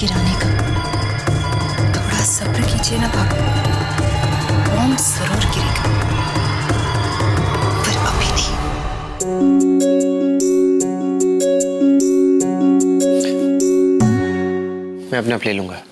गिराने का। थोड़ा सब्र कीजिए ना भाभी, बॉम्ब जरूर गिरेगा, पर अभी नहीं। मैं अपने आप ले लूंगा।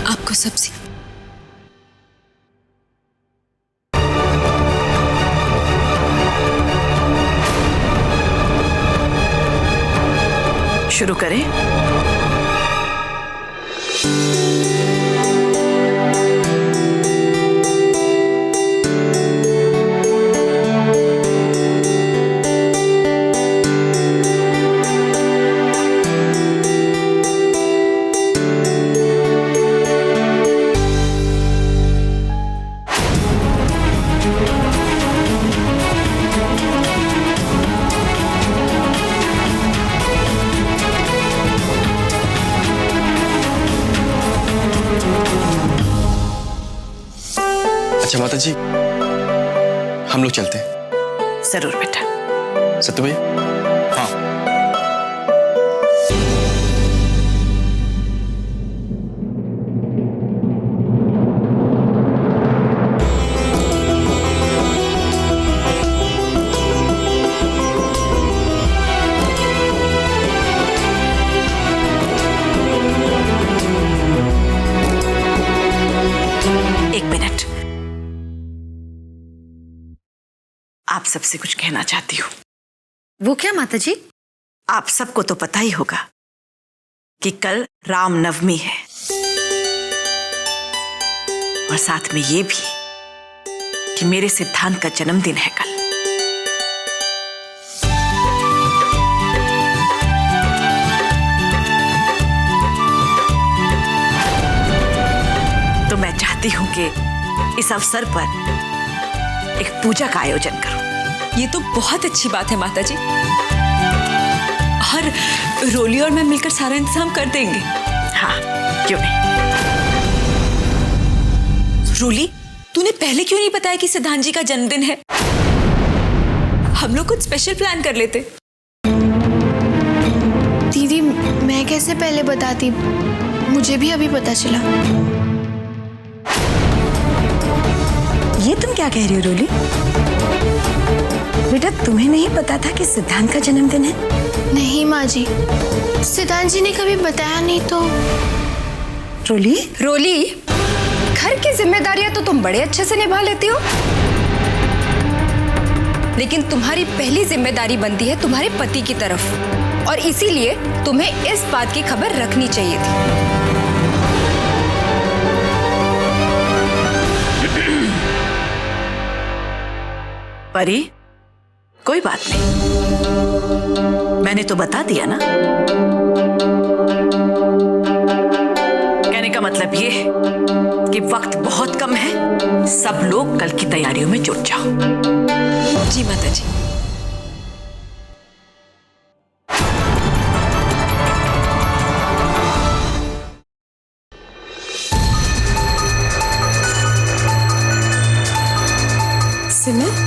आपको सबसे शुरू करें। अच्छा माता जी, हम लोग चलते हैं। जरूर बेटा। सत्तू भैया। हाँ। एक मिनट, आप सबसे कुछ कहना चाहती हूँ। वो क्या माता जी? आप सबको तो पता ही होगा कि कल रामनवमी है, और साथ में ये भी कि मेरे सिद्धांत का जन्मदिन है कल। तो मैं चाहती हूं कि इस अवसर पर एक पूजा का आयोजन करूं। ये तो बहुत अच्छी बात है माता जी, और रोली और मैं मिलकर सारा इंतजाम कर देंगे। हाँ, क्यों नहीं। रोली, तूने पहले क्यों नहीं बताया कि सिद्धांत जी का जन्मदिन है? हम लोग कुछ स्पेशल प्लान कर लेते। दीदी, मैं कैसे पहले बताती, मुझे भी अभी पता चला। ये तुम क्या कह रही हो रोली? बेटा, तुम्हें नहीं पता था कि सिद्धांत का जन्मदिन है? नहीं माँ जी, सिद्धांत जी ने कभी बताया नहीं तो। रोली, घर की जिम्मेदारियां तो तुम बड़े अच्छे से निभा लेती हो, लेकिन तुम्हारी पहली जिम्मेदारी बनती है तुम्हारे पति की तरफ, और इसीलिए तुम्हें इस बात की खबर रखनी चाहिए थी। परी, कोई बात नहीं, मैंने तो बता दिया ना। कहने का मतलब ये है कि वक्त बहुत कम है, सब लोग कल की तैयारियों में जुट जाओ। जी माता जी। सिमर,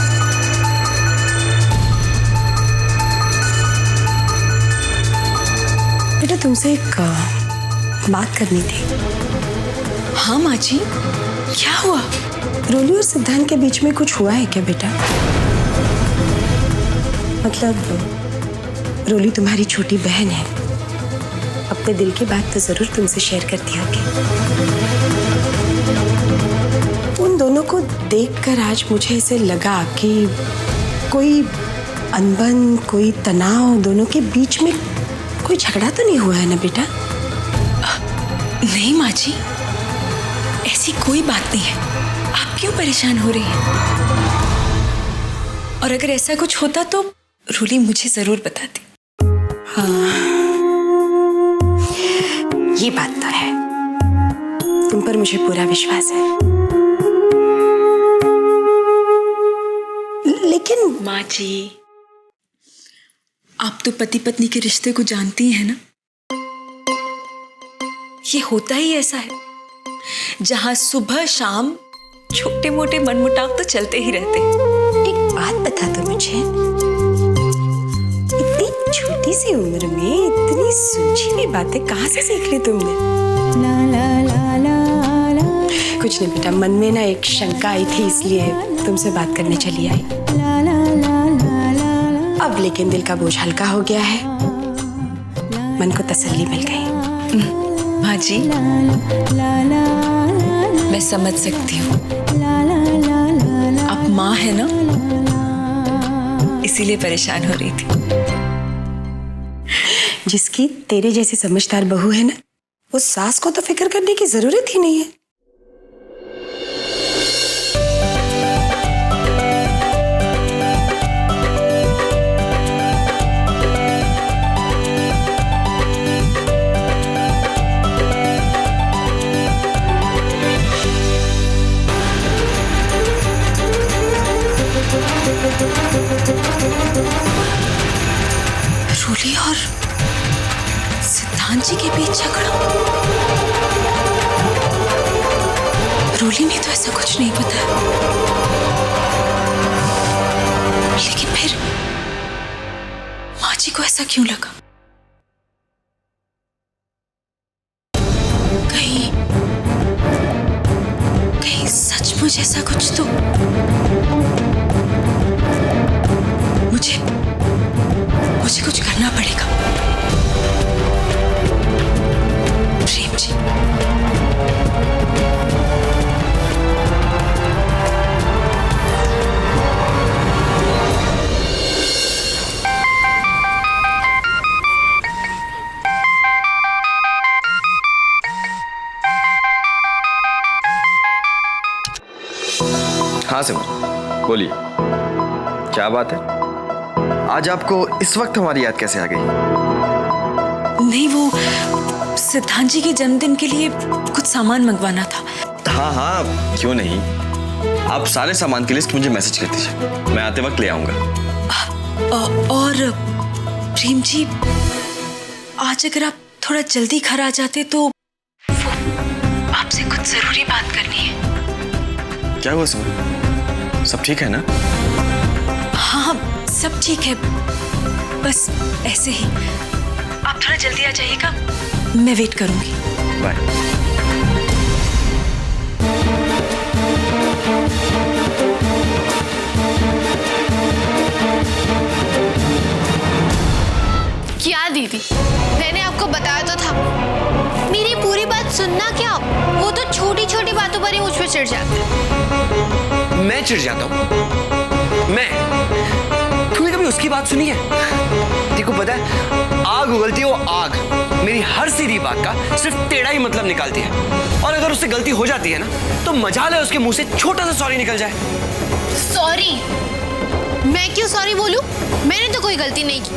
बेटा तुमसे एक बात करनी थी। हाँ माँ जी, क्या हुआ? रोली और सिद्धांत के बीच में कुछ हुआ है क्या बेटा? मतलब रोली तुम्हारी छोटी बहन है, अपने दिल की बात तो जरूर तुमसे शेयर करती होगी। उन दोनों को देखकर आज मुझे ऐसे लगा कि कोई अनबन, कोई तनाव दोनों के बीच में, कोई झगड़ा तो नहीं हुआ है ना बेटा? नहीं माँ जी, ऐसी कोई बात नहीं है। आप क्यों परेशान हो रही हैं? और अगर ऐसा कुछ होता तो रोली मुझे जरूर बताती। हाँ, ये बात तो है। तुम तुम पर मुझे पूरा विश्वास है। लेकिन माँ जी, आप तो पति पत्नी के रिश्ते को जानती हैं ना। ये होता ही ऐसा है, जहां सुबह शाम छोटे मोटे मनमुटाव तो चलते ही रहते हैं। एक बात बता दो मुझे, इतनी छोटी सी उम्र में इतनी सूझी हुई बातें कहाँ से सीख ली तुमने? कुछ नहीं बेटा, मन में ना एक शंका आई थी, इसलिए तुमसे बात करने चली आई। अब लेकिन दिल का बोझ हल्का हो गया है, मन को तसल्ली मिल गई। माँ जी, मैं समझ सकती हूँ, आप माँ है ना, इसीलिए परेशान हो रही थी। जिसकी तेरे जैसी समझदार बहू है ना, उस सास को तो फिक्र करने की जरूरत ही नहीं है। रूली और सिद्धांत जी के बीच झगड़ा। रूली ने तो ऐसा कुछ नहीं बताया, लेकिन फिर माँ जी को ऐसा क्यों लगा? कहीं कहीं सचमुच ऐसा कुछ तो मुझे कुछ करना पड़ेगा। प्रेम जी, हाँ सिमर, बोलिए, क्या बात है? आज आपको इस वक्त हमारी याद कैसे आ गई? नहीं, वो सिद्धांत जी के जन्मदिन के लिए कुछ सामान मंगवाना था। हाँ हाँ, क्यों नहीं। आप सारे सामान की लिस्ट मुझे मैसेज कर दीजिए, मैं आते वक्त ले आऊंगा। और प्रेम जी, आज अगर आप थोड़ा जल्दी घर आ जाते तो आपसे कुछ जरूरी बात करनी है। क्या हुआ सिमर, सब ठीक है ना? हाँ, सब ठीक है, बस ऐसे ही। आप थोड़ा जल्दी आ जाइएगा, मैं वेट करूंगी। बाय। क्या दीदी, मैंने आपको बताया तो था। मेरी पूरी बात सुनना क्या, वो तो छोटी छोटी बातों पर ही मुझ पे चिढ़ जाते हैं। मैं चिढ़ जाता हूँ? मैं? तूने कभी उसकी बात सुनी है? देखो पता है, आग उगलती है वो आग, मेरी हर सीधी बात का सिर्फ टेढ़ा ही मतलब निकालती है। और अगर उससे गलती हो जाती है ना, तो मजाल है उसके मुंह से छोटा सा सॉरी निकल जाए। सॉरी? मैं क्यों सॉरी बोलूं? मैंने तो कोई गलती नहीं की।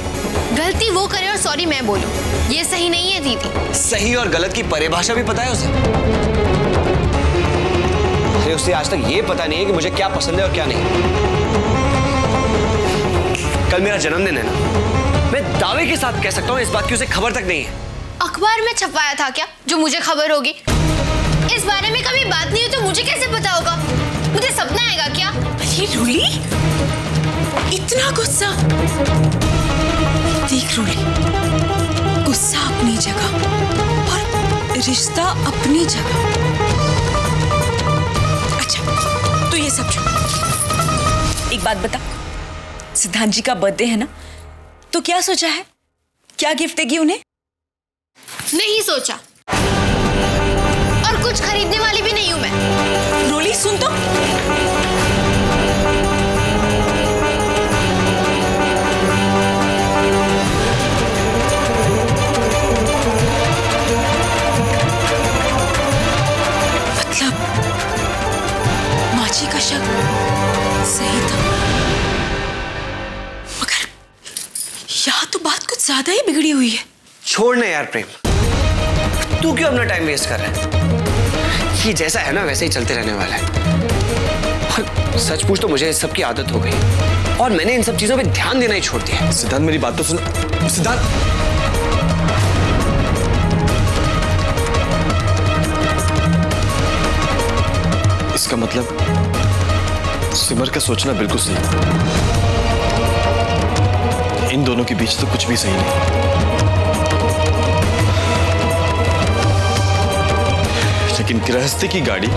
गलती वो करे और सॉरी मैं बोलूं, ये सही नहीं है दीदी। सही और गलत की परिभाषा भी पता है उसे? अरे उसे आज तक ये पता नहीं है कि मुझे क्या पसंद है और क्या नहीं। कल मेरा जन्मदिन है ना, मैं दावे के साथ कह सकता हूँ इस बात की उसे खबर तक नहीं है। अखबार में छपवाया था क्या जो मुझे खबर होगी? इस बारे में कभी बात नहीं हुई तो मुझे कैसे पता होगा? मुझे सपना आएगा क्या? ये रूली, इतना गुस्सा? देख रूली, गुस्सा अपनी जगह और रिश्ता अपनी जगह। अच्छा, तो ये सब छोड़, एक बात बता, सिद्धांत जी का बर्थडे है ना, तो क्या सोचा है? क्या गिफ्ट देगी उन्हें? नहीं सोचा, और कुछ खरीदने वाली भी नहीं हूं मैं। रोली सुन तो, मतलब माची का शक सही था, मगर यहाँ तो बात कुछ ज्यादा ही बिगड़ी हुई है। छोड़ ना यार प्रेम, तू क्यों अपना टाइम वेस्ट कर रहा है? ये जैसा है ना वैसे ही चलते रहने वाला है। और सच पूछ तो मुझे इस सब की आदत हो गई और मैंने इन सब चीजों पे ध्यान देना ही छोड़ दिया। सिद्धांत मेरी बात तो सुन। सिद्धांत, इसका मतलब सिमर का सोचना बिल्कुल सही है। इन दोनों के बीच तो कुछ भी सही नहीं। लेकिन गृहस्थी की गाड़ी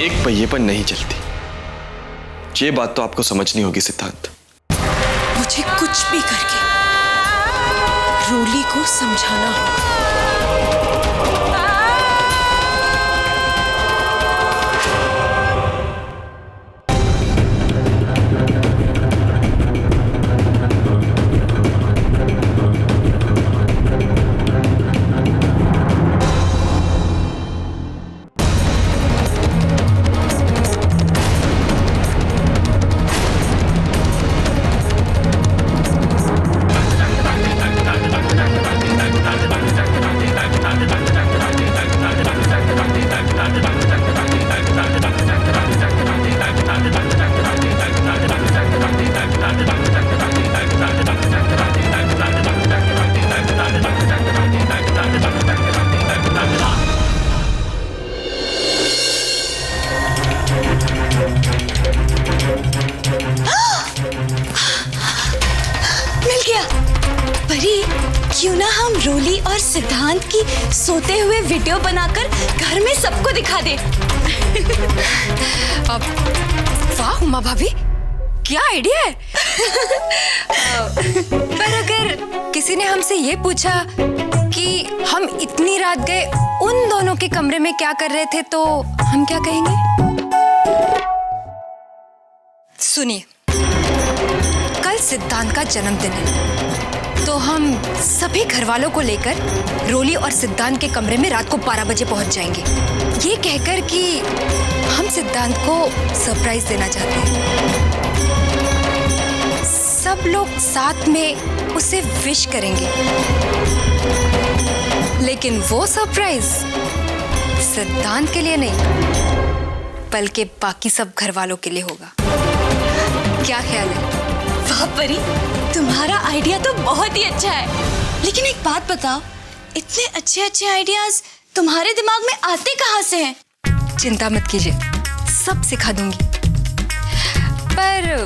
एक पहिए पर नहीं चलती। ये बात तो आपको समझनी होगी सिद्धांत। मुझे कुछ भी करके रोली को समझाना होगा। क्यों ना हम रोली और सिद्धांत की सोते हुए वीडियो बनाकर घर में सबको दिखा दे। अब वाह उमा भाभी, क्या आइडिया है। पर अगर किसी ने हमसे ये पूछा कि हम इतनी रात गए उन दोनों के कमरे में क्या कर रहे थे तो हम क्या कहेंगे? सुनिए, कल सिद्धांत का जन्मदिन है तो हम सभी घर वालों को लेकर रोली और सिद्धांत के कमरे में रात को 12 बजे पहुंच जाएंगे, ये कहकर कि हम सिद्धांत को सरप्राइज देना चाहते हैं। सब लोग साथ में उसे विश करेंगे, लेकिन वो सरप्राइज सिद्धांत के लिए नहीं बल्कि बाकी सब घर वालों के लिए होगा। क्या ख्याल है? वाह परी, तुम्हारा आइडिया तो बहुत ही अच्छा है। लेकिन एक बात बताओ, इतने अच्छे अच्छे आइडियाज तुम्हारे दिमाग में आते कहाँ से हैं? चिंता मत कीजिए, सब सिखा दूंगी। पर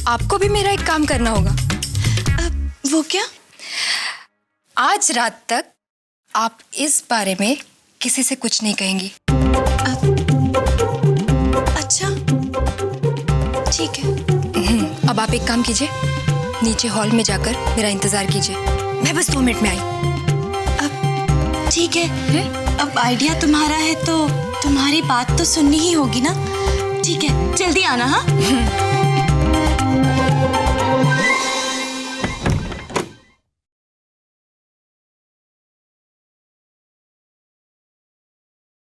आपको भी मेरा एक काम करना होगा। वो क्या? आज रात तक आप इस बारे में किसी से कुछ नहीं कहेंगी। अच्छा, ठीक है। अब आप एक काम कीजिए, नीचे हॉल में जाकर मेरा इंतजार कीजिए, मैं बस 2 मिनट में आई। अब ठीक है, अब आइडिया तुम्हारा है तो तुम्हारी बात तो सुननी ही होगी ना। ठीक है, जल्दी आना। हाँ।